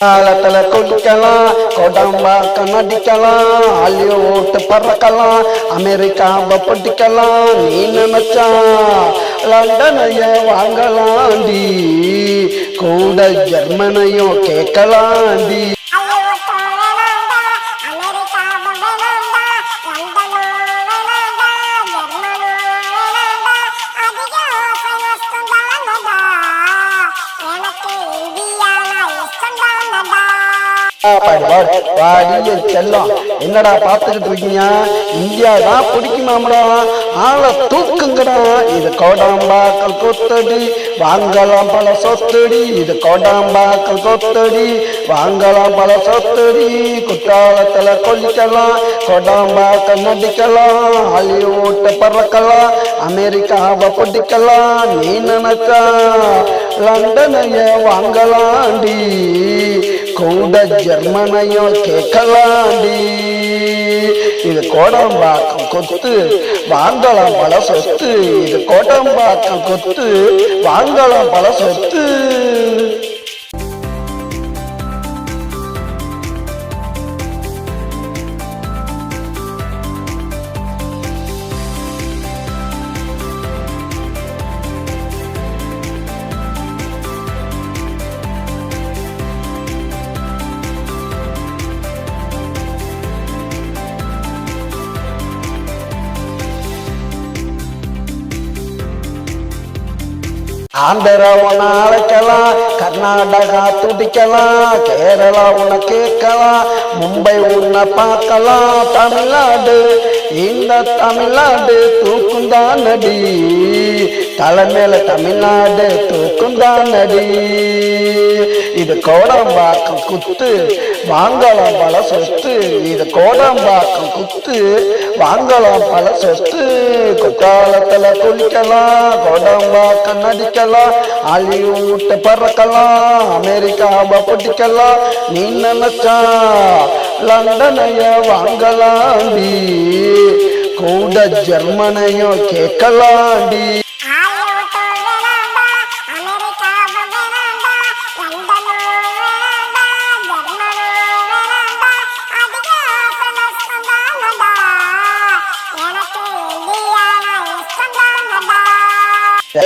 காலத்துல குடிக்கலாம், கொடம்பாக்கம் நடிக்கலாம், ஹாலிவுட் பறக்கலாம், அமெரிக்காவை பிடிக்கலாம். நீ நினைச்சா லண்டனைய வாங்கலாண்டி, கூட ஜெர்மனையும் கேட்கலாண்டி. செல்லம் என்னடா பாத்துக்கிட்டு இருக்கீங்க? இந்தியா தான் பிடிக்குமாம்டா, ஆளை தூக்குங்கடா. இது கோடாம்பாக்கல் கொத்தடி, வாங்கலாம் பல சொத்தடி. இது கோடாம்பாக்கல் கொத்தடி, வாங்கலாம் பல சொத்தடி. குற்றாலத்துல கொல்லிக்கலாம், கோடாம்பாக்கல் நடிக்கலாம், ஹாலிவுட் பறக்கலாம், அமெரிக்காவை பிடிக்கலாம். நீ நினைச்சா லண்டனைய வாங்கலாண்டி, கூட ஜெர்மனையும் கேட்கலாண்டி. இது கோடம்பாக்கம் கொத்து, வாங்கலாம் பல சொத்து. இது கோடம்பாக்கம் கொத்து, வாங்கலாம் பல சொத்து. ஆந்திரா உன்னை அழைக்கலாம், கர்நாடகா துடிக்கலாம், கேரளா உன்னை கேட்கலாம், மும்பை உன்னை பார்க்கலாம். தமிழ்நாடு, இந்த தமிழ்நாடு தூக்குந்தான் நடி, தலைமையில தமிழ்நாடு தூக்குந்தான் நடி. இது கோடம்பாக்கம் குத்து, வாங்கலாம் பல சொத்து. இது கோடம்பாக்கம் குத்து, வாங்கலாம் பல சொத்து. குற்றாலத்துல குளிக்கலாம், கோடம்பாக்கம் நடிக்கலாம், ஹாலிவுட் பறக்கலாம், அமெரிக்காவை பிடிக்கலாம். நீ நினைச்சா லண்டனைய வாங்கலாண்டி, கூட ஜெர்மனையும் கேட்கலாண்டி.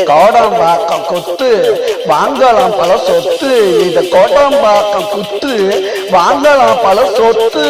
கோடம்பாக்கம் குத்து, வாங்கலாம் பல சொத்து. இது கோடம்பாக்கம் குத்து, வாங்கலாம் பல சொத்து.